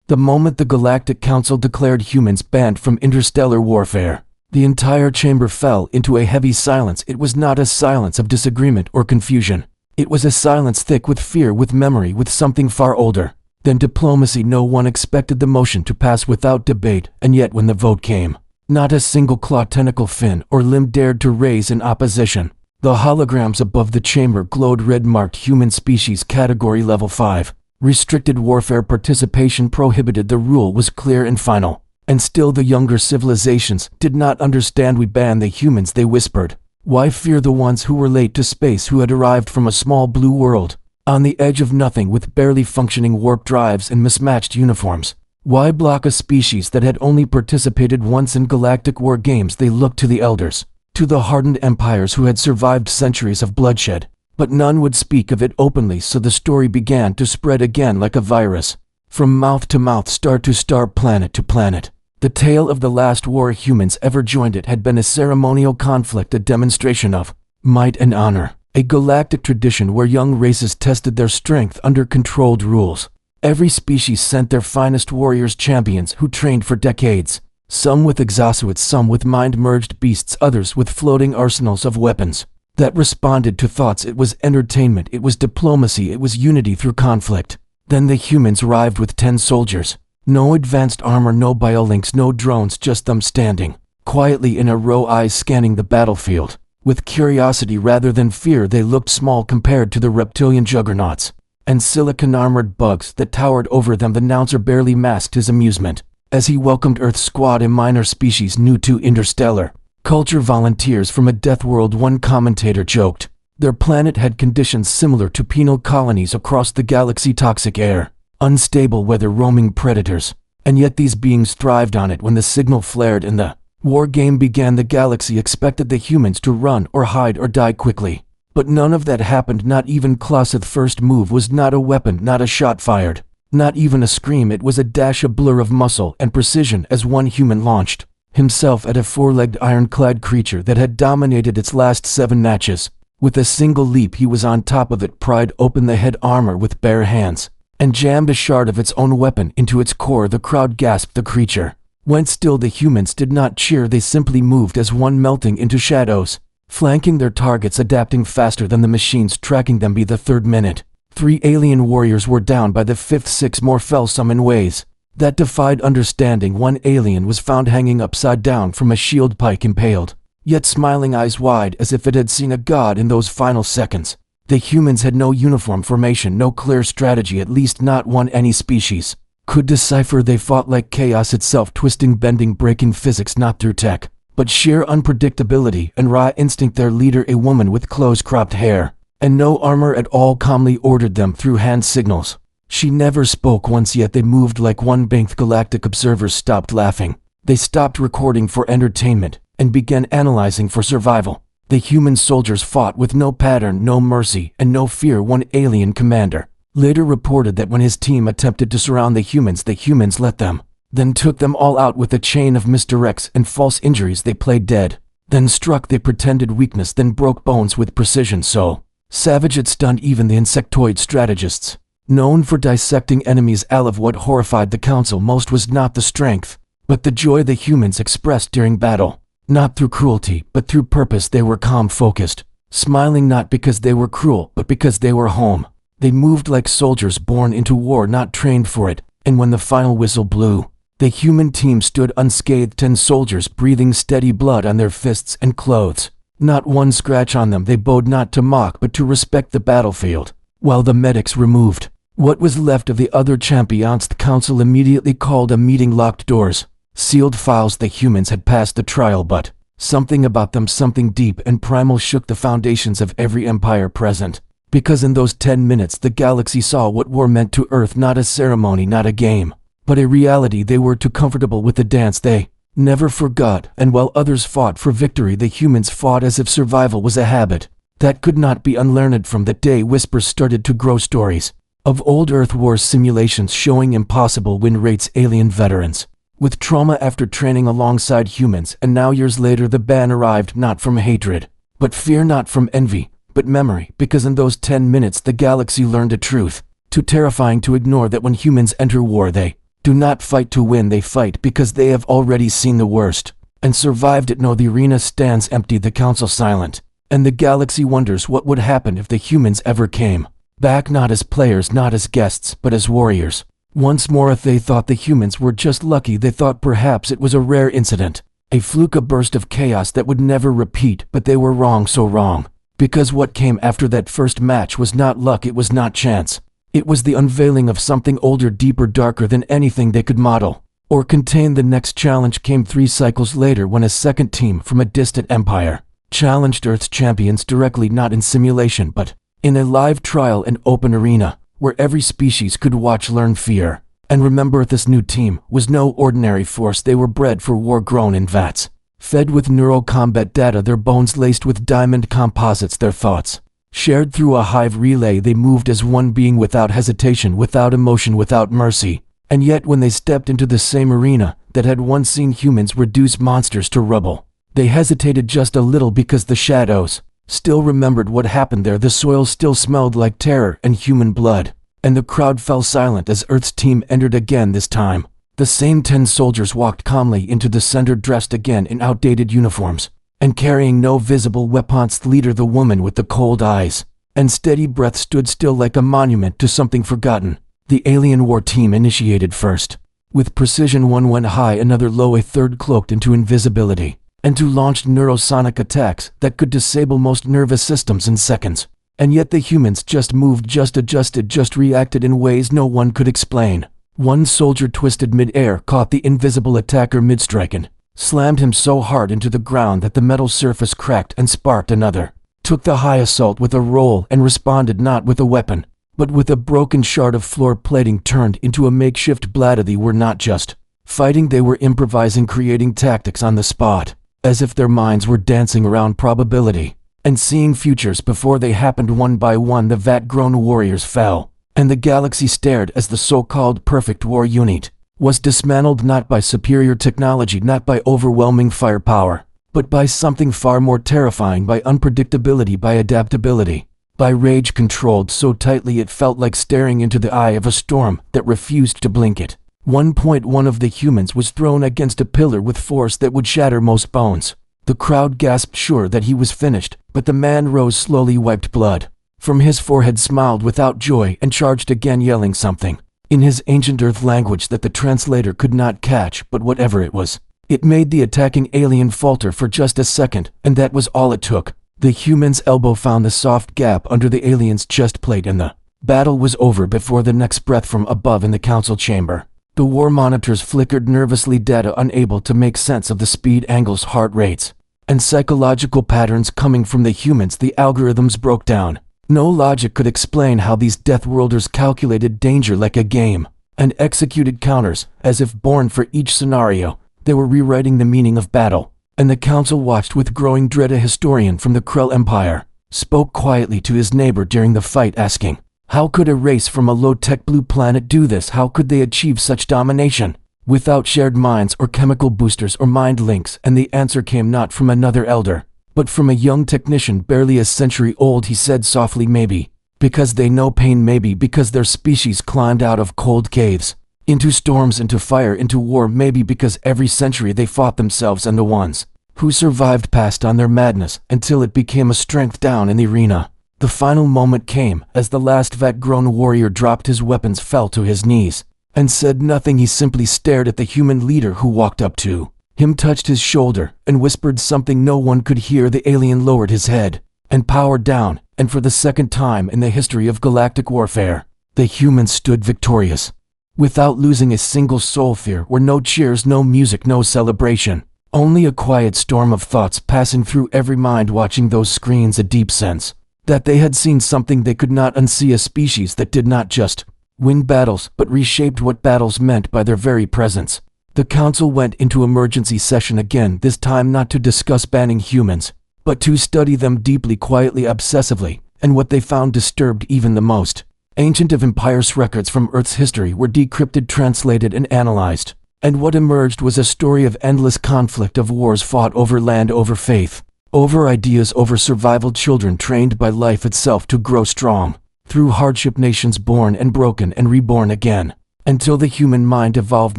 The moment the Galactic Council declared humans banned from interstellar warfare, the entire chamber fell into a heavy silence. It was not a silence of disagreement or confusion. It was a silence thick with fear, with memory, with something far older than diplomacy. No one expected the motion to pass without debate, and yet when the vote came, not a single claw, tentacle, fin, or limb dared to raise in opposition. The holograms above the chamber glowed red, marked human species category level 5. Restricted warfare participation prohibited. The rule was clear and final. And still the younger civilizations did not understand. We ban the humans, they whispered. Why fear the ones who were late to space, who had arrived from a small blue world, on the edge of nothing, with barely functioning warp drives and mismatched uniforms? Why block a species that had only participated once in galactic war games? They looked to the elders, to the hardened empires who had survived centuries of bloodshed, but none would speak of it openly, so the story began to spread again like a virus, from mouth to mouth, star to star, planet to planet. The tale of the last war humans ever joined it had been a ceremonial conflict, a demonstration of might and honor, a galactic tradition where young races tested their strength under controlled rules. Every species sent their finest warriors, champions who trained for decades, some with exosuits, some with mind-merged beasts, others with floating arsenals of weapons that responded to thoughts. It was entertainment, it was diplomacy, it was unity through conflict. Then the humans arrived with 10 soldiers. No advanced armor, no biolinks, no drones, just them standing quietly in a row, eyes scanning the battlefield. With curiosity rather than fear, they looked small compared to the reptilian juggernauts and silicon-armored bugs that towered over them. The announcer barely masked his amusement as he welcomed Earth's squad, a minor species new to interstellar culture, volunteers from a death world. One commentator joked. Their planet had conditions similar to penal colonies across the galaxy, toxic air, unstable weather, roaming predators, and yet these beings thrived on it. When the signal flared and the war game began, the galaxy expected the humans to run or hide or die quickly. But none of that happened, not even close. The first move was not a weapon, not a shot fired, not even a scream. It was a dash, a blur of muscle and precision as one human launched himself at a four-legged ironclad creature that had dominated its last 7 matches. With a single leap he was on top of it, pried open the head armor with bare hands, and jammed a shard of its own weapon into its core. The crowd gasped. The creature went still. The humans did not cheer, they simply moved as one, melting into shadows, flanking their targets, adapting faster than the machines tracking them. By the 3rd minute, 3 alien warriors were down. By the 5th, 6 more fell, some in ways that defied understanding. One alien was found hanging upside down from a shield pike, impaled, yet smiling, eyes wide as if it had seen a god in those final seconds. The humans had no uniform formation, no clear strategy, at least not one any species could decipher. They fought like chaos itself, twisting, bending, breaking physics, not through tech, but sheer unpredictability and raw instinct. Their leader, a woman with close-cropped hair and no armor at all, calmly ordered them through hand signals. She never spoke once, yet they moved like one. Bank galactic observers stopped laughing. They stopped recording for entertainment and began analyzing for survival. The human soldiers fought with no pattern, no mercy, and no fear. One alien commander later reported that when his team attempted to surround the humans let them, then took them all out with a chain of misdirects and false injuries. They played dead, then struck. They pretended weakness, then broke bones with precision so savage it stunned even the insectoid strategists, known for dissecting enemies. All of what horrified the council most was not the strength, but the joy the humans expressed during battle. Not through cruelty, but through purpose. They were calm, focused, smiling not because they were cruel, but because they were home. They moved like soldiers born into war, not trained for it, and when the final whistle blew, the human team stood unscathed. 10 soldiers breathing steady, blood on their fists and clothes. Not one scratch on them. They bowed not to mock, but to respect the battlefield. While the medics removed what was left of the other champions, the council immediately called a meeting. Locked doors, sealed files. The humans had passed the trial, but something about them, something deep and primal, shook the foundations of every empire present. Because in those 10 minutes the galaxy saw what war meant to Earth, not a ceremony, not a game, but a reality. They were too comfortable with the dance. They never forgot, and while others fought for victory, the humans fought as if survival was a habit that could not be unlearned. From that day, whispers started to grow, stories of old Earth wars, simulations showing impossible win rates, alien veterans with trauma after training alongside humans. And now, years later, the ban arrived, not from hatred, but fear, not from envy, but memory. Because in those 10 minutes the galaxy learned a truth, too terrifying to ignore, that when humans enter war they do not fight to win, they fight because they have already seen the worst and survived it. No, the arena stands empty, the council silent, and the galaxy wonders what would happen if the humans ever came back, not as players, not as guests, but as warriors. Once more they thought the humans were just lucky, they thought perhaps it was a rare incident, a fluke, a burst of chaos that would never repeat, but they were wrong, so wrong. Because what came after that first match was not luck, it was not chance. It was the unveiling of something older, deeper, darker than anything they could model or contain. The next challenge came 3 cycles later when a second team from a distant empire challenged Earth's champions directly, not in simulation but in a live trial and open arena where every species could watch, learn, fear, and remember. This new team was no ordinary force. They were bred for war, grown in vats, fed with neural combat data, their bones laced with diamond composites, their thoughts shared through a hive relay. They moved as one being, without hesitation, without emotion, without mercy. And yet when they stepped into the same arena that had once seen humans reduce monsters to rubble, they hesitated just a little because the shadows still remembered what happened there. The soil still smelled like terror and human blood, and the crowd fell silent as Earth's team entered again. This time, the same 10 soldiers walked calmly into the center, dressed again in outdated uniforms and carrying no visible weapons. The leader, the woman with the cold eyes and steady breath, stood still like a monument to something forgotten. The alien war team initiated first. With precision, one went high, another low, a third cloaked into invisibility, and 2 launched neurosonic attacks that could disable most nervous systems in seconds. And yet the humans just moved, just adjusted, just reacted in ways no one could explain. One soldier twisted mid-air, caught the invisible attacker mid-strike and slammed him so hard into the ground that the metal surface cracked and sparked. Another took the high assault with a roll and responded not with a weapon, but with a broken shard of floor plating turned into a makeshift bladder. They were not just fighting, they were improvising, creating tactics on the spot, as if their minds were dancing around probability and seeing futures before they happened. One by one the vat-grown warriors fell, and the galaxy stared as the so-called perfect war unit was dismantled, not by superior technology, not by overwhelming firepower, but by something far more terrifying, by unpredictability, by adaptability, by rage controlled so tightly it felt like staring into the eye of a storm that refused to blink it. 1.1 of the humans was thrown against a pillar with force that would shatter most bones. The crowd gasped, sure that he was finished, but the man rose slowly, wiped blood from his forehead, smiled without joy, and charged again, yelling something in his ancient Earth language that the translator could not catch. But whatever it was, it made the attacking alien falter for just a second, and that was all it took. The human's elbow found the soft gap under the alien's chest plate, and the battle was over before the next breath. From above in the council chamber, the war monitors flickered nervously, data unable to make sense of the speed, angles, heart rates, and psychological patterns coming from the humans. The algorithms broke down. No logic could explain how these Death Worlders calculated danger like a game and executed counters as if born for each scenario. They were rewriting the meaning of battle, and the council watched with growing dread. A historian from the Krell Empire spoke quietly to his neighbor during the fight, asking, how could a race from a low-tech blue planet do this? How could they achieve such domination without shared minds or chemical boosters or mind links? And the answer came not from another elder, but from a young technician barely a century old. He said softly, maybe because they know pain, maybe because their species climbed out of cold caves, into storms, into fire, into war, maybe because every century they fought themselves, and the ones who survived passed on their madness until it became a strength down in the arena. The final moment came as the last vat-grown warrior dropped his weapons, fell to his knees, and said nothing. He simply stared at the human leader who walked up to him, touched his shoulder, and whispered something no one could hear. The alien lowered his head and powered down, and for the second time in the history of galactic warfare, the humans stood victorious. Without losing a single soul, there were no cheers, no music, no celebration. Only a quiet storm of thoughts passing through every mind watching those screens, a deep sense that they had seen something they could not unsee, a species that did not just win battles but reshaped what battles meant by their very presence. The council went into emergency session again, this time not to discuss banning humans, but to study them deeply, quietly, obsessively, and what they found disturbed even the most. Ancient of Empire's records from Earth's history were decrypted, translated, and analyzed, and what emerged was a story of endless conflict, of wars fought over land, over faith, over ideas, over survival, children trained by life itself to grow strong through hardship, nations born and broken and reborn again. until the human mind evolved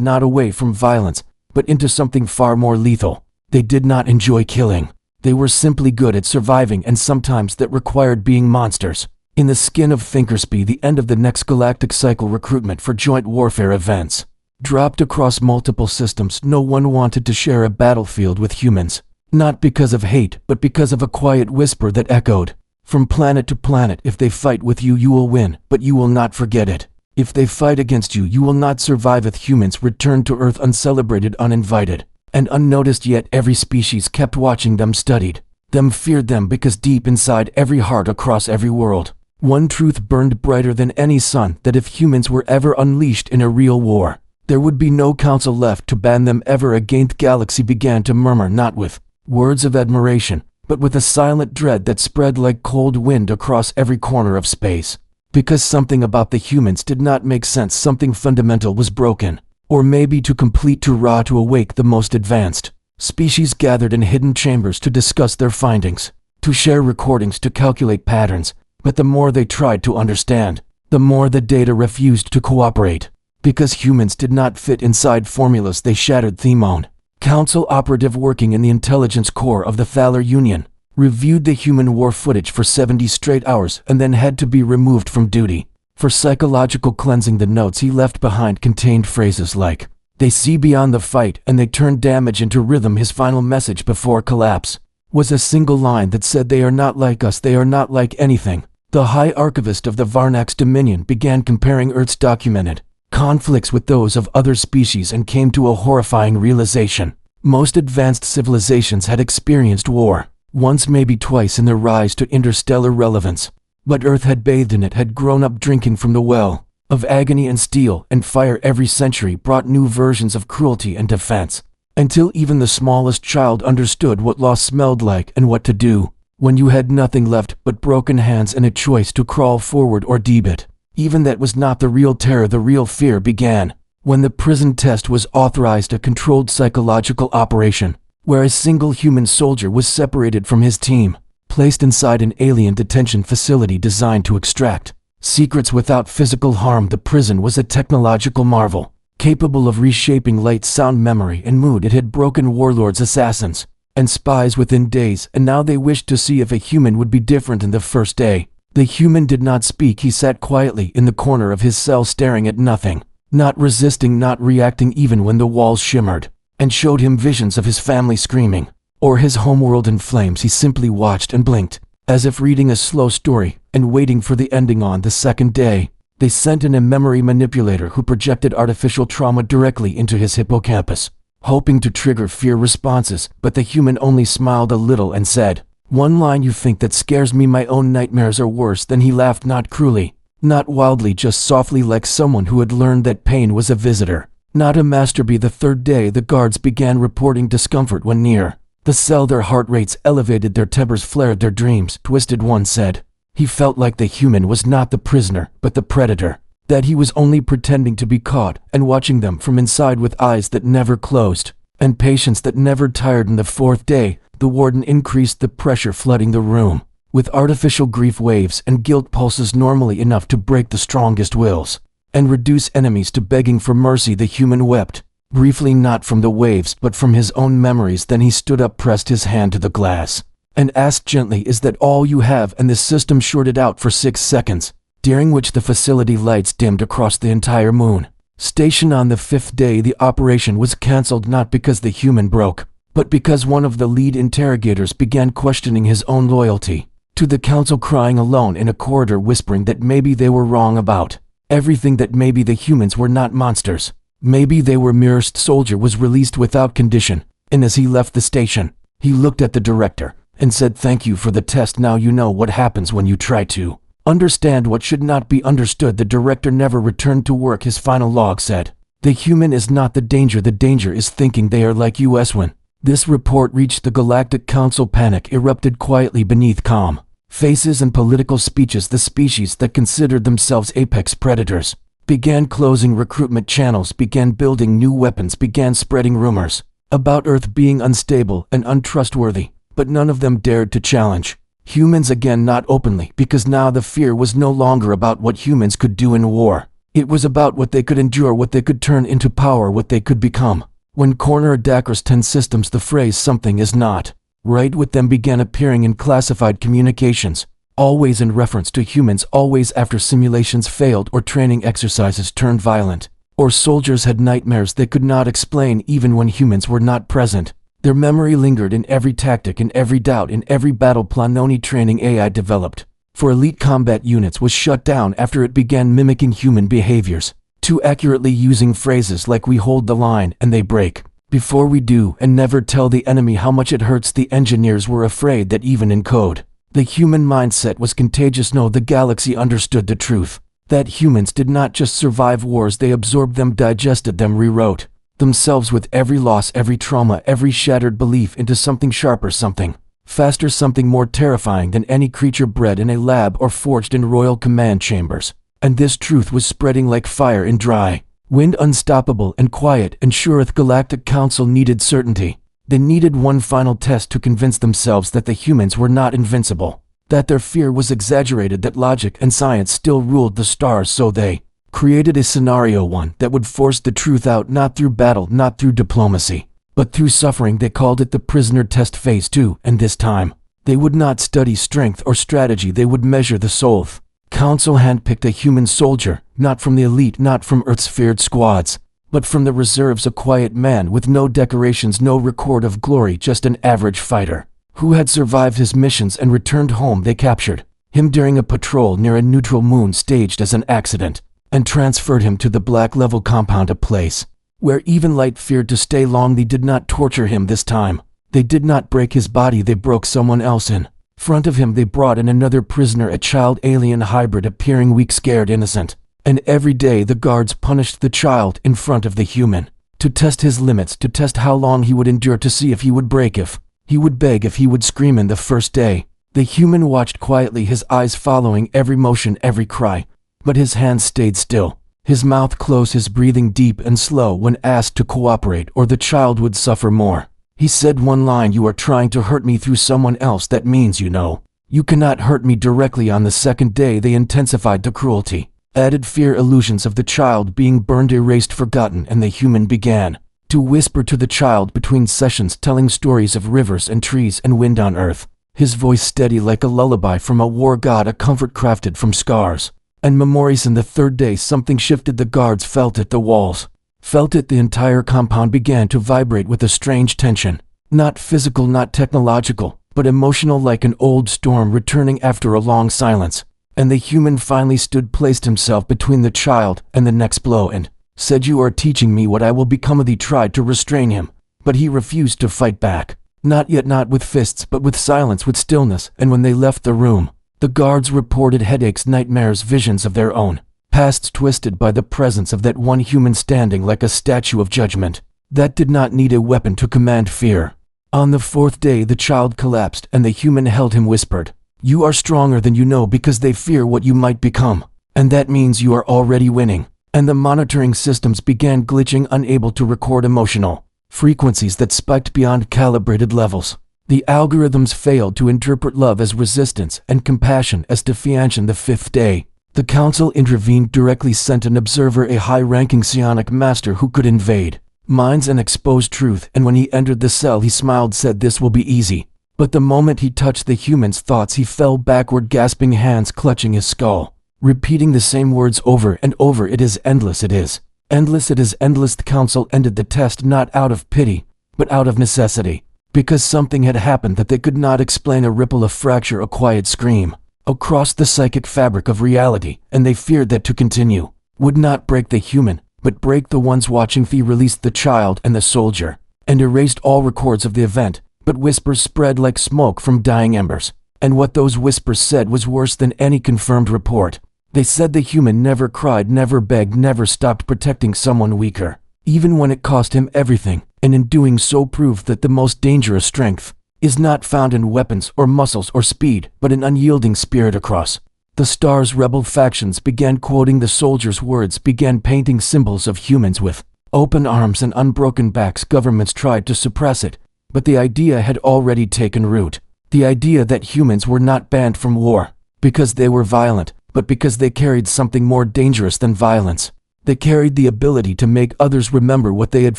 not away from violence, but into something far more lethal. They did not enjoy killing. They were simply good at surviving, and sometimes that required being monsters. In the skin of Thinkersby, the end of the next galactic cycle recruitment for joint warfare events. Dropped across multiple systems, no one wanted to share a battlefield with humans. Not because of hate, but because of a quiet whisper that echoed. From planet to planet, if they fight with you, you will win, but you will not forget it. If they fight against you, you will not survive. If humans returned to Earth uncelebrated, uninvited, and unnoticed, yet every species kept watching them, studied them, feared them, because deep inside every heart across every world, one truth burned brighter than any sun, that if humans were ever unleashed in a real war, there would be no council left to ban them ever again. The galaxy began to murmur, not with words of admiration, but with a silent dread that spread like cold wind across every corner of space. Because something about the humans did not make sense, something fundamental was broken. Or maybe too complete, too raw to awake the most advanced species gathered in hidden chambers to discuss their findings, to share recordings, to calculate patterns. But the more they tried to understand, the more the data refused to cooperate. Because humans did not fit inside formulas, they shattered. Themon, council operative working in the intelligence core of the Thaler Union, reviewed the human war footage for 70 straight hours and then had to be removed from duty for psychological cleansing. The notes he left behind contained phrases like, "They see beyond the fight and they turn damage into rhythm." His final message before collapse was a single line that said, "They are not like us, they are not like anything." The High Archivist of the Varnak's Dominion began comparing Earth's documented conflicts with those of other species and came to a horrifying realization. Most advanced civilizations had experienced war, once maybe twice in their rise to interstellar relevance. But Earth had bathed in it, had grown up drinking from the well of agony and steel and fire. Every century brought new versions of cruelty and defense, until even the smallest child understood what loss smelled like and what to do when you had nothing left but broken hands and a choice to crawl forward or deep it. Even that was not the real terror. The real fear began when the prison test was authorized, a controlled psychological operation where a single human soldier was separated from his team, placed inside an alien detention facility designed to extract secrets without physical harm. The prison was a technological marvel, capable of reshaping light, sound, memory, and mood. It had broken warlords, assassins, and spies within days, and now they wished to see if a human would be different. In the first day, the human did not speak. He sat quietly in the corner of his cell, staring at nothing, not resisting, not reacting, even when the walls shimmered and showed him visions of his family screaming, or his homeworld in flames. He simply watched and blinked, as if reading a slow story and waiting for the ending. On the second day, they sent in a memory manipulator who projected artificial trauma directly into his hippocampus, hoping to trigger fear responses, but the human only smiled a little and said, "One line, you think that scares me. My own nightmares are worse." Then he laughed, not cruelly, not wildly, just softly, like someone who had learned that pain was a visitor, not a masterpiece. The third day, the guards began reporting discomfort when near the cell. Their heart rates elevated, their tempers flared, their dreams twisted. One said he felt like the human was not the prisoner, but the predator, that he was only pretending to be caught and watching them from inside with eyes that never closed and patience that never tired. In the fourth day, the warden increased the pressure, flooding the room with artificial grief waves and guilt pulses, normally enough to break the strongest wills and reduce enemies to begging for mercy. The human wept, briefly, not from the waves but from his own memories. Then he stood up, pressed his hand to the glass, and asked gently, "Is that all you have?" And the system shorted out for 6 seconds, during which the facility lights dimmed across the entire moon station. On the 5th day, the operation was cancelled, not because the human broke, but because one of the lead interrogators began questioning his own loyalty to the council, crying alone in a corridor, whispering that maybe they were wrong about everything, that maybe the humans were not monsters, maybe they were mirrors. Soldier was released without condition, and as he left the station, he looked at the director and said, "Thank you for the test. Now you know what happens when you try to understand what should not be understood." The director never returned to work. His final log said, "The human is not the danger is thinking they are like us." When this report reached the Galactic Council, panic erupted quietly beneath calm faces and political speeches. The species that considered themselves apex predators began closing recruitment channels, began building new weapons, began spreading rumors about Earth being unstable and untrustworthy, but none of them dared to challenge humans again, not openly, because now the fear was no longer about what humans could do in war, It was about what they could endure, what they could turn into power, what they could become. When Corner Dacre's 10 systems, the phrase "something is not right" with them began appearing in classified communications, always in reference to humans, always after simulations failed or training exercises turned violent, or soldiers had nightmares they could not explain even when humans were not present. Their memory lingered in every tactic, in every doubt, in every battle plan. Only training AI developed for elite combat units was shut down after it began mimicking human behaviors, too accurately using phrases like "we hold the line and they break before we do," and "never tell the enemy how much it hurts." The engineers were afraid that even in code, the human mindset was contagious. No, the galaxy understood the truth, that humans did not just survive wars, they absorbed them, digested them, rewrote themselves with every loss, every trauma, every shattered belief into something sharper, something faster, something more terrifying than any creature bred in a lab or forged in royal command chambers. And this truth was spreading like fire in dry wind, unstoppable and quiet and sure. The Galactic Council needed certainty. They needed one final test to convince themselves that the humans were not invincible, that their fear was exaggerated, that logic and science still ruled the stars. So they created a scenario, one that would force the truth out, not through battle, not through diplomacy, but through suffering. They called it the prisoner test phase 2, and this time, they would not study strength or strategy, they would measure the soul. Council handpicked a human soldier, not from the elite, not from Earth's feared squads, but from the reserves, a quiet man with no decorations, no record of glory, just an average fighter who had survived his missions and returned home. They captured him during a patrol near a neutral moon staged as an accident, and transferred him to the Black Level compound, a place where even light feared to stay long. They did not torture him this time. They did not break his body, they broke someone else in front of him. They brought in another prisoner, a child alien hybrid, appearing weak, scared, innocent. And every day the guards punished the child in front of the human, to test his limits, to test how long he would endure, to see if he would break, if he would beg, if he would scream. In the first day, the human watched quietly, his eyes following every motion, every cry, but his hands stayed still, his mouth closed, his breathing deep and slow. When asked to cooperate or the child would suffer more, he said one line: "You are trying to hurt me through someone else. That means you cannot hurt me directly." On the second day they intensified the cruelty, added fear, illusions of the child being burned, erased, forgotten, and the human began to whisper to the child between sessions, telling stories of rivers and trees and wind on Earth, his voice steady like a lullaby from a war god, a comfort crafted from scars and memories. In the third day something shifted. The guards felt it, the walls felt it, the entire compound began to vibrate with a strange tension, not physical, not technological, but emotional, like an old storm returning after a long silence. And the human finally stood, placed himself between the child and the next blow, and said, "You are teaching me what I will become." They tried to restrain him, but he refused to fight back. Not yet, not with fists, but with silence, with stillness. And when they left the room, the guards reported headaches, nightmares, visions of their own pasts twisted by the presence of that one human standing like a statue of judgment that did not need a weapon to command fear. On the fourth day the child collapsed, and the human held him, whispered, "You are stronger than you know," because they fear what you might become, and that means you are already winning. And the monitoring systems began glitching, unable to record emotional frequencies that spiked beyond calibrated levels. The algorithms failed to interpret love as resistance and compassion as defiance. The fifth day, the council intervened, directly sent an observer, a high-ranking psionic master who could invade minds and expose truth. And when he entered the cell he smiled, said, "This will be easy." But the moment he touched the human's thoughts he fell backward, gasping, hands clutching his skull, repeating the same words over and over: "It is endless, it is endless, it is endless." The council ended the test not out of pity, but out of necessity, because something had happened that they could not explain. A ripple, a fracture, a quiet scream across the psychic fabric of reality, and they feared that to continue would not break the human, but break the ones watching. They released the child and the soldier, and erased all records of the event, but whispers spread like smoke from dying embers. And what those whispers said was worse than any confirmed report. They said the human never cried, never begged, never stopped protecting someone weaker, even when it cost him everything, and in doing so proved that the most dangerous strength is not found in weapons or muscles or speed, but in unyielding spirit. Across the stars rebel factions began quoting the soldiers' words, began painting symbols of humans with open arms and unbroken backs. Governments tried to suppress it, but the idea had already taken root. The idea that humans were not banned from war because they were violent, but because they carried something more dangerous than violence. They carried the ability to make others remember what they had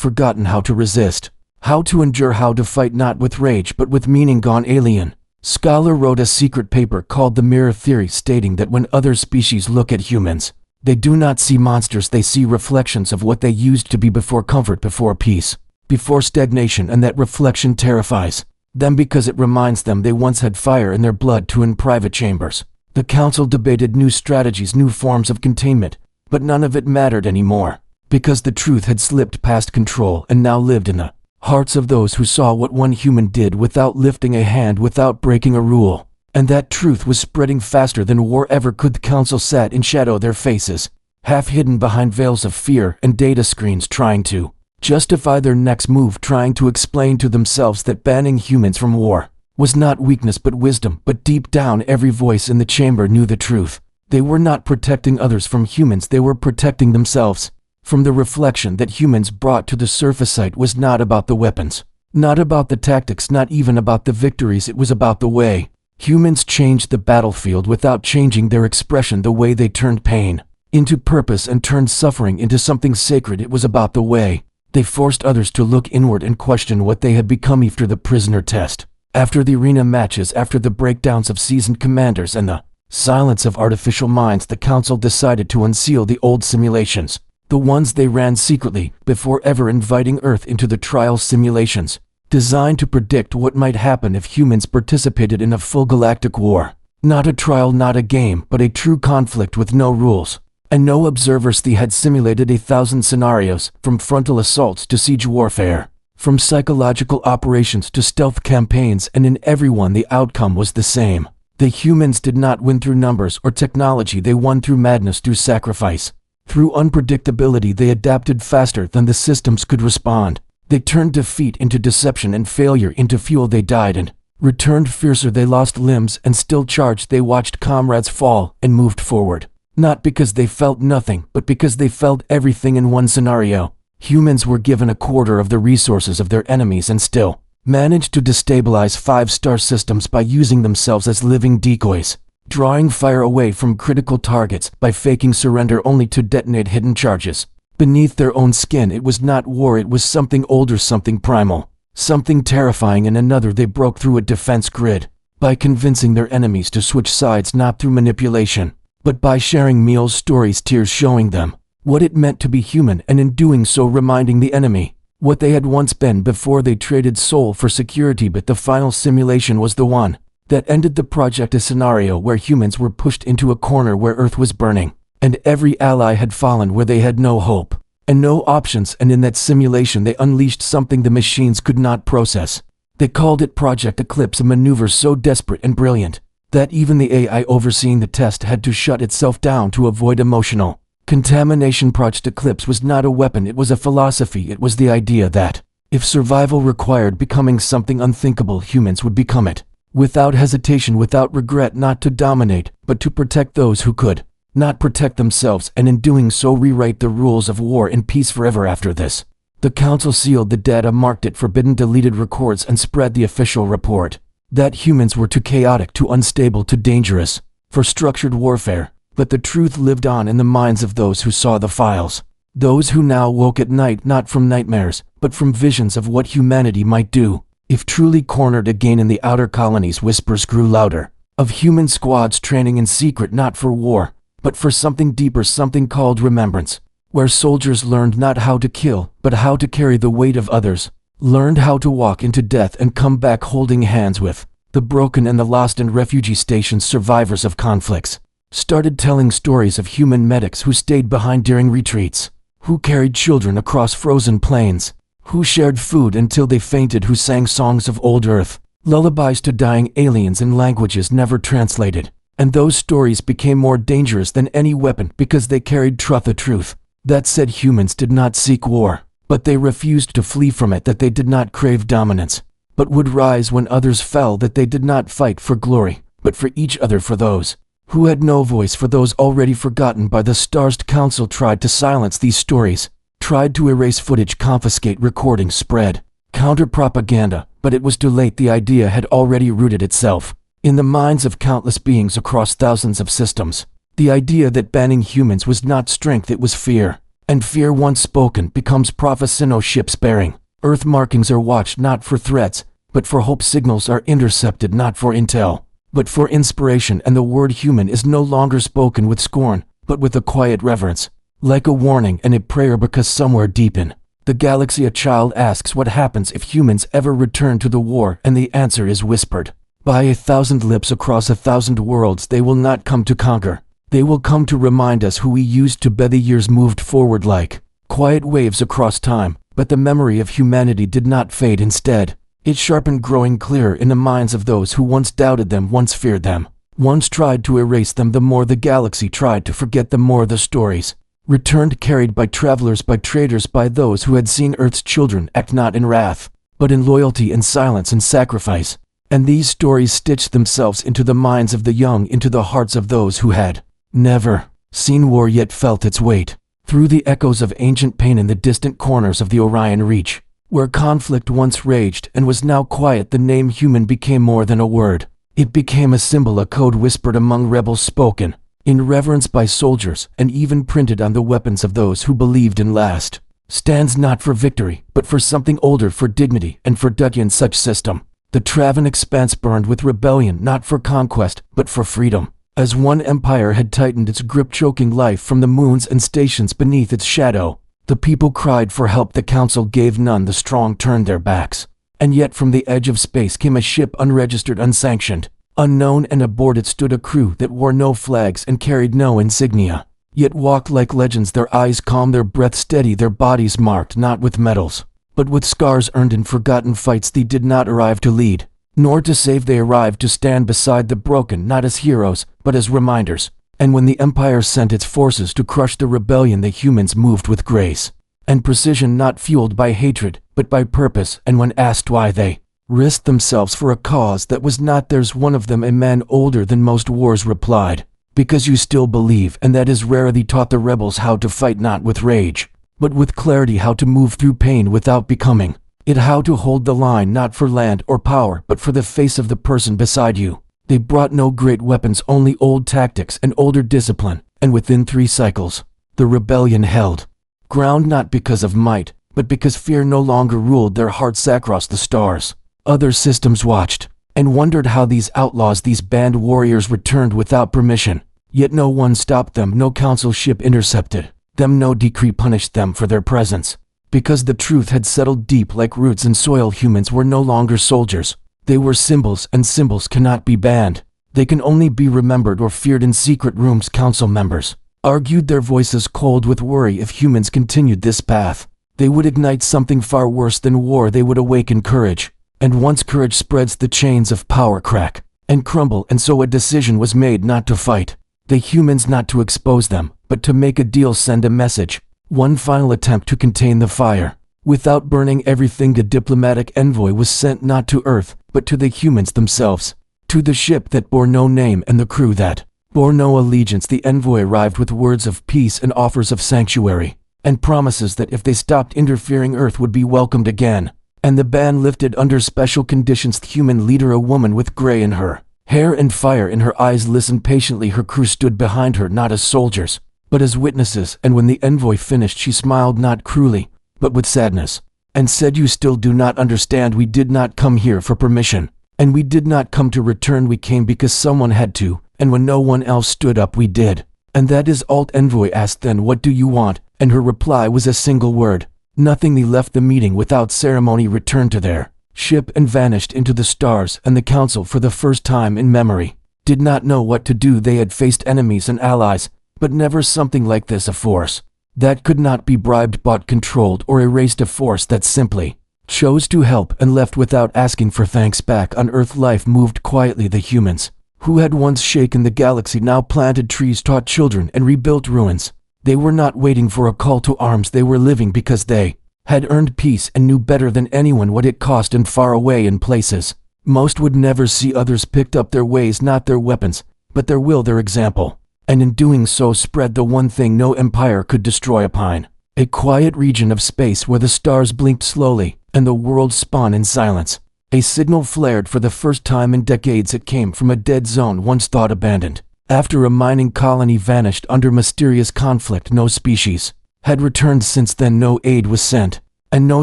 forgotten how to resist, how to endure, how to fight not with rage but with meaning gone alien. Scholar wrote a secret paper called The Mirror Theory, stating that when other species look at humans, they do not see monsters, they see reflections of what they used to be before comfort, before peace, before stagnation, and that reflection terrifies them because it reminds them they once had fire in their blood too in private chambers. The council debated new strategies, new forms of containment, but none of it mattered anymore, because the truth had slipped past control and now lived in the hearts of those who saw what one human did without lifting a hand, without breaking a rule. And that truth was spreading faster than war ever could. The council sat in shadow, their faces half hidden behind veils of fear and data screens, trying to justify their next move, trying to explain to themselves that banning humans from war was not weakness but wisdom. But deep down, every voice in the chamber knew the truth. They were not protecting others from humans, they were protecting themselves from the reflection that humans brought to the surface. It was not about the weapons, not about the tactics, not even about the victories. It was about the way humans changed the battlefield without changing their expression, the way they turned pain into purpose and turned suffering into something sacred. It was about the way they forced others to look inward and question what they had become after the prisoner test, after the arena matches, after the breakdowns of seasoned commanders and the silence of artificial minds. The council decided to unseal the old simulations, the ones they ran secretly before ever inviting Earth into the trial simulations, designed to predict what might happen if humans participated in a full galactic war. Not a trial, not a game, but a true conflict with no rules and no observers. They had simulated 1,000 scenarios, from frontal assaults to siege warfare, from psychological operations to stealth campaigns, and in every one the outcome was the same. The humans did not win through numbers or technology, they won through madness, through sacrifice, through unpredictability. They adapted faster than the systems could respond. They turned defeat into deception and failure into fuel. They died and returned fiercer. They lost limbs and still charged. They watched comrades fall and moved forward, not because they felt nothing, but because they felt everything. In one scenario, humans were given a quarter of the resources of their enemies and still managed to destabilize 5-star systems by using themselves as living decoys, drawing fire away from critical targets by faking surrender only to detonate hidden charges beneath their own skin. It was not war, it was something older, something primal, something terrifying. In another, they broke through a defense grid by convincing their enemies to switch sides, not through manipulation, but by sharing meals, stories, tears, showing them what it meant to be human, and in doing so reminding the enemy what they had once been before they traded soul for security. But the final simulation was the one that ended the project, a scenario where humans were pushed into a corner, where Earth was burning, and every ally had fallen, where they had no hope and no options. And in that simulation they unleashed something the machines could not process. They called it Project Eclipse, a maneuver so desperate and brilliant that even the AI overseeing the test had to shut itself down to avoid emotional contamination. Project Eclipse was not a weapon, it was a philosophy. It was the idea that if survival required becoming something unthinkable, humans would become it, without hesitation, without regret, not to dominate, but to protect those who could not protect themselves, and in doing so rewrite the rules of war and peace forever. After this, the council sealed the data, marked it forbidden, deleted records, and spread the official report that humans were too chaotic, too unstable, too dangerous for structured warfare. But the truth lived on in the minds of those who saw the files, those who now woke at night, not from nightmares, but from visions of what humanity might do if truly cornered again. In the outer colonies, whispers grew louder of human squads training in secret, not for war, but for something deeper, something called remembrance, where soldiers learned not how to kill, but how to carry the weight of others, learned how to walk into death and come back holding hands with the broken and the lost. And refugee stations, survivors of conflicts, started telling stories of human medics who stayed behind during retreats, who carried children across frozen plains, who shared food until they fainted, who sang songs of old Earth, lullabies to dying aliens in languages never translated. And those stories became more dangerous than any weapon because they carried the truth that said humans did not seek war, but they refused to flee from it, that they did not crave dominance, but would rise when others fell, that they did not fight for glory, but for each other, for those who had no voice, for those already forgotten by the stars. Council tried to silence these stories, tried to erase footage, confiscate recordings, spread counter-propaganda, but it was too late. The idea had already rooted itself in the minds of countless beings across thousands of systems. The idea that banning humans was not strength, it was fear. And fear once spoken becomes prophecy. No ships bearing Earth markings are watched not for threats, but for hope. Signals are intercepted not for intel, but for inspiration. And the word human is no longer spoken with scorn, but with a quiet reverence, like a warning and a prayer, because somewhere deep in the galaxy a child asks what happens if humans ever return to the war, and the answer is whispered by 1,000 lips across 1,000 worlds. They will not come to conquer. They will come to remind us who we used to be. The years moved forward like quiet waves across time, but the memory of humanity did not fade. Instead, it sharpened, growing clearer in the minds of those who once doubted them, once feared them, once tried to erase them. The more the galaxy tried to forget, the more the stories returned, carried by travelers, by traders, by those who had seen Earth's children act not in wrath, but in loyalty and silence and sacrifice. And these stories stitched themselves into the minds of the young, into the hearts of those who had never seen war yet felt its weight. Through the echoes of ancient pain in the distant corners of the Orion Reach, where conflict once raged and was now quiet, the name human became more than a word. It became a symbol, a code whispered among rebels, spoken in reverence by soldiers, and even printed on the weapons of those who believed in last stands, not for victory, but for something older, for dignity and for duty. In such system, the Travan expanse burned with rebellion, not for conquest, but for freedom. As one empire had tightened its grip, choking life from the moons and stations beneath its shadow, the people cried for help. The council gave none. The strong turned their backs. And yet from the edge of space came a ship, unregistered, unsanctioned, unknown, and aboard it stood a crew that wore no flags and carried no insignia, yet walked like legends, their eyes calm, their breath steady, their bodies marked not with medals, but with scars earned in forgotten fights. They did not arrive to lead, nor to save. They arrived to stand beside the broken, not as heroes, but as reminders. And when the Empire sent its forces to crush the rebellion, the humans moved with grace and precision, not fueled by hatred, but by purpose. And when asked why they risked themselves for a cause that was not theirs, one of them, a man older than most wars, replied, "Because you still believe, and that is rare." They taught the rebels how to fight not with rage, but with clarity, how to move through pain without becoming it, how to hold the line not for land or power, but for the face of the person beside you. They brought no great weapons, only old tactics and older discipline, and within 3 cycles, the rebellion held ground, not because of might, but because fear no longer ruled their hearts. Across the stars, other systems watched and wondered how these outlaws, these banned warriors, returned without permission. Yet no one stopped them, no council ship intercepted them, no decree punished them for their presence, because the truth had settled deep like roots in soil. Humans were no longer soldiers. They were symbols, and symbols cannot be banned. They can only be remembered or feared. In secret rooms, council members argued, their voices cold with worry. If humans continued this path, they would ignite something far worse than war. They would awaken courage. And once courage spreads, the chains of power crack and crumble. And so a decision was made not to fight the humans, not to expose them, but to make a deal, send a message. One final attempt to contain the fire without burning everything. The diplomatic envoy was sent not to Earth, but to the humans themselves, to the ship that bore no name and the crew that bore no allegiance. The envoy arrived with words of peace and offers of sanctuary, and promises that if they stopped interfering, Earth would be welcomed again, and the ban lifted under special conditions. The human leader, a woman with gray in her hair and fire in her eyes, listened patiently. Her crew stood behind her, not as soldiers, but as witnesses. And when the envoy finished, she smiled not cruelly, but with sadness, and said, "You still do not understand. We did not come here for permission, and we did not come to return. We came because someone had to, and when no one else stood up, we did. And that is all." Envoy asked then, "What do you want?" And her reply was a single word: nothing. They left the meeting without ceremony, returned to their ship, and vanished into the stars. And the council, for the first time in memory, did not know what to do. They had faced enemies and allies, but never something like this, a force that could not be bribed, bought, controlled, or erased, a force that simply chose to help and left without asking for thanks. Back on Earth, life moved quietly. The humans, who had once shaken the galaxy, now planted trees, taught children, and rebuilt ruins. They were not waiting for a call to arms. They were living because they had earned peace and knew better than anyone what it cost. And far away in places most would never see, others picked up their ways, not their weapons, but their will, their example, and in doing so spread the one thing no empire could destroy: a pine. A quiet region of space where the stars blinked slowly and the world spun in silence. A signal flared for the first time in decades. It came from a dead zone once thought abandoned. After a mining colony vanished under mysterious conflict, no species had returned since then, no aid was sent, and no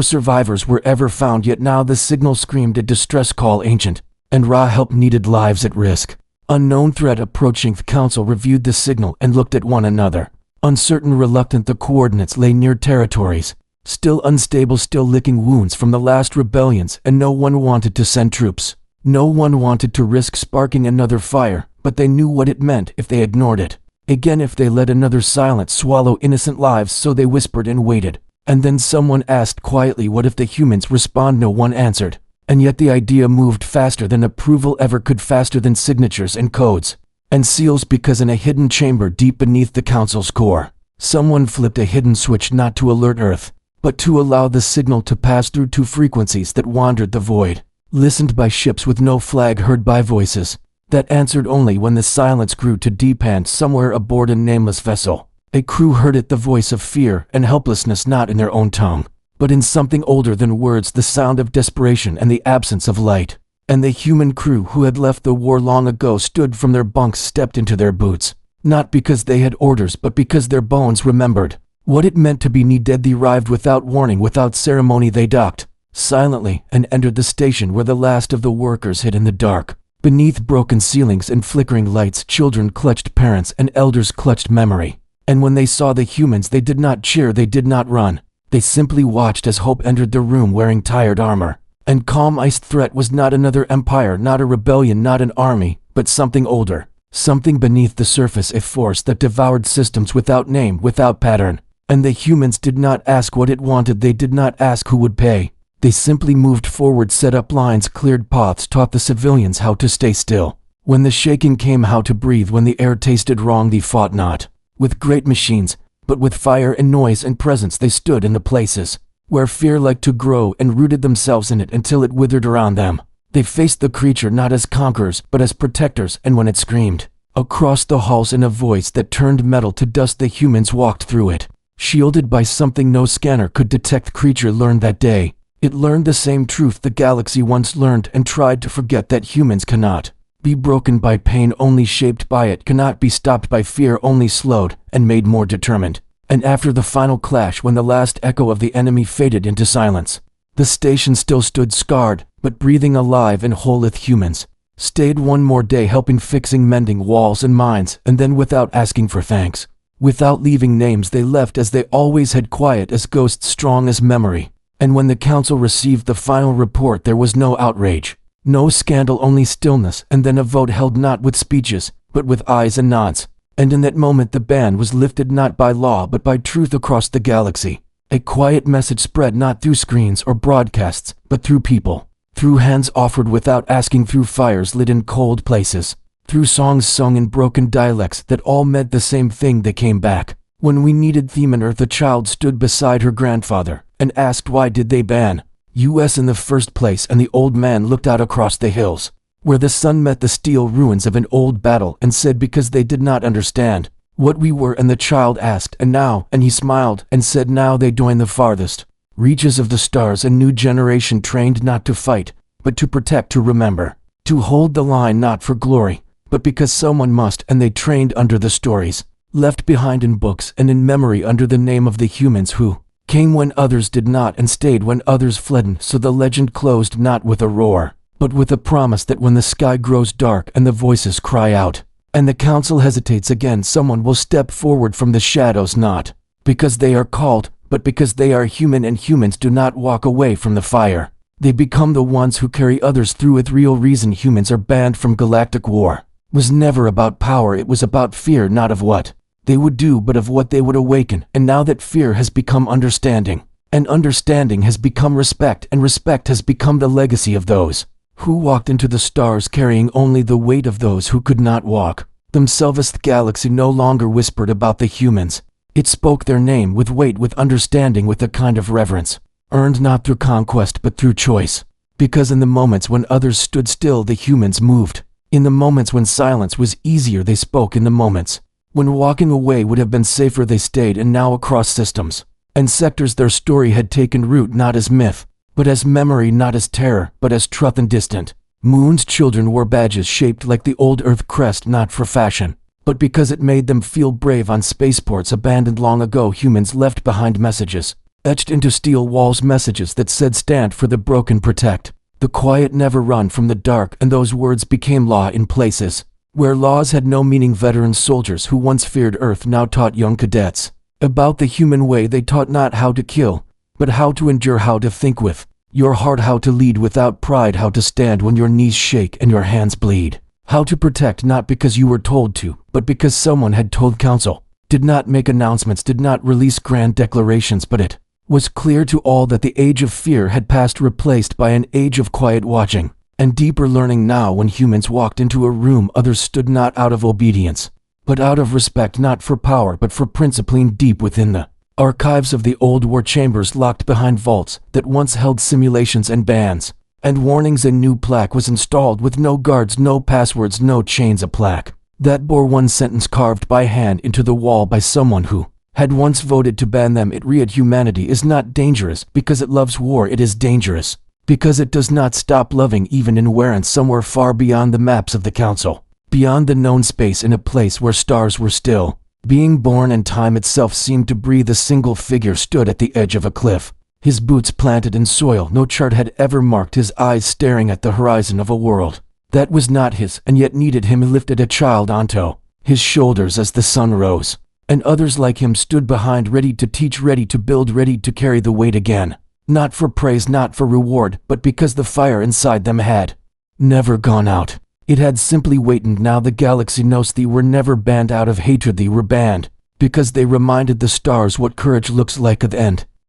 survivors were ever found. Yet now the signal screamed a distress call ancient, and raw help needed, lives at risk. Unknown threat approaching. The council reviewed the signal and looked at one another. Uncertain, reluctant, the coordinates lay near territories still unstable, still licking wounds from the last rebellions, and no one wanted to send troops. No one wanted to risk sparking another fire, but they knew what it meant if they ignored it. Again, if they let another silence swallow innocent lives. So they whispered and waited. And then someone asked quietly, what if the humans respond? No one answered. And yet the idea moved faster than approval ever could, faster than signatures and codes and seals, because in a hidden chamber deep beneath the council's core, someone flipped a hidden switch, not to alert Earth, but to allow the signal to pass through two frequencies that wandered the void, listened by ships with no flag, heard by voices that answered only when the silence grew too deep. And somewhere aboard a nameless vessel, a crew heard it, the voice of fear and helplessness, not in their own tongue, but in something older than words, the sound of desperation and the absence of light. And the human crew who had left the war long ago stood from their bunks, stepped into their boots, not because they had orders, but because their bones remembered what it meant to be knee-dead. They arrived without warning, without ceremony. They docked silently and entered the station where the last of the workers hid in the dark. Beneath broken ceilings and flickering lights, children clutched parents and elders clutched memory. And when they saw the humans, they did not cheer, they did not run. They simply watched as hope entered the room wearing tired armor and calm. Iced threat was not another empire, not a rebellion, not an army, but something older, something beneath the surface, a force that devoured systems without name, without pattern. And the humans did not ask what it wanted, they did not ask who would pay. They simply moved forward, set up lines, cleared paths, taught the civilians how to stay still when the shaking came, how to breathe when the air tasted wrong. They fought not with great machines, but with fire and noise and presence. They stood in the places where fear liked to grow and rooted themselves in it until it withered around them. They faced the creature not as conquerors, but as protectors, and when it screamed across the halls in a voice that turned metal to dust, the humans walked through it, shielded by something no scanner could detect. Creature learned that day. It learned the same truth the galaxy once learned and tried to forget, that humans cannot be broken by pain, only shaped by it, cannot be stopped by fear, only slowed and made more determined. And after the final clash, when the last echo of the enemy faded into silence, the station still stood, scarred, but breathing, alive and whole. With humans stayed one more day, helping, fixing, mending walls and minds, and then without asking for thanks, without leaving names, they left as they always had, quiet as ghosts, strong as memory. And when the council received the final report, there was no outrage, no scandal, only stillness, and then a vote held, not with speeches, but with eyes and nods. And in that moment the ban was lifted, not by law but by truth, across the galaxy. A quiet message spread, not through screens or broadcasts, but through people, through hands offered without asking, through fires lit in cold places, through songs sung in broken dialects that all meant the same thing. They came back when we needed them. On Earth, a child stood beside her grandfather and asked, why did they ban us in the first place? And the old man looked out across the hills where the sun met the steel ruins of an old battle and said, because they did not understand what we were. And the child asked, and now? And he smiled and said, now they join the farthest reaches of the stars, a new generation trained not to fight, but to protect, to remember, to hold the line, not for glory, but because someone must. And they trained under the stories left behind in books and in memory, under the name of the humans who came when others did not, and stayed when others fled. And so the legend closed, not with a roar, but with a promise that when the sky grows dark and the voices cry out, and the council hesitates again, someone will step forward from the shadows, not because they are called, but because they are human, and humans do not walk away from the fire. They become the ones who carry others through it. Real reason humans are banned from galactic war was never about power, it was about fear, not of what they would do, but of what they would awaken. And now that fear has become understanding, and understanding has become respect, and respect has become the legacy of those who walked into the stars, carrying only the weight of those who could not walk themselves. The galaxy no longer whispered about the humans. It spoke their name with weight, with understanding, with a kind of reverence, earned not through conquest but through choice. Because in the moments when others stood still, the humans moved. In the moments when silence was easier, they spoke. In the moments when walking away would have been safer, they stayed. And now across systems and sectors their story had taken root, not as myth, but as memory, not as terror, but as truth. And distant moon's children wore badges shaped like the old Earth crest, not for fashion, but because it made them feel brave on spaceports abandoned long ago. Humans left behind messages, etched into steel walls, messages that said stand for the broken, protect the quiet, never run from the dark, and those words became law in places where laws had no meaning. Veteran soldiers who once feared Earth now taught young cadets about the human way. They taught not how to kill, but how to endure, how to think with your heart, how to lead without pride, how to stand when your knees shake and your hands bleed, how to protect not because you were told to, but because someone had told. Council did not make announcements, did not release grand declarations, but it was clear to all that the age of fear had passed, replaced by an age of quiet watching and deeper learning. Now when humans walked into a room, others stood not out of obedience, but out of respect, not for power but for principle. Deep within the archives of the old war chambers, locked behind vaults that once held simulations and bans and warnings, a new plaque was installed with no guards, no passwords, no chains. A plaque that bore one sentence carved by hand into the wall by someone who had once voted to ban them. It read, humanity is not dangerous because it loves war. It is dangerous because it does not stop loving, even in where and somewhere far beyond the maps of the council, beyond the known space, in a place where stars were still being born and time itself seemed to breathe. A single figure stood at the edge of a cliff, his boots planted in soil no chart had ever marked, his eyes staring at the horizon of a world that was not his and yet needed him. He lifted a child onto his shoulders as the sun rose, and others like him stood behind, ready to teach, ready to build, ready to carry the weight again, not for praise, not for reward, but because the fire inside them had never gone out. It had simply waited. Now the galaxy knows they were never banned out of hatred. They were banned because they reminded the stars what courage looks like at the end.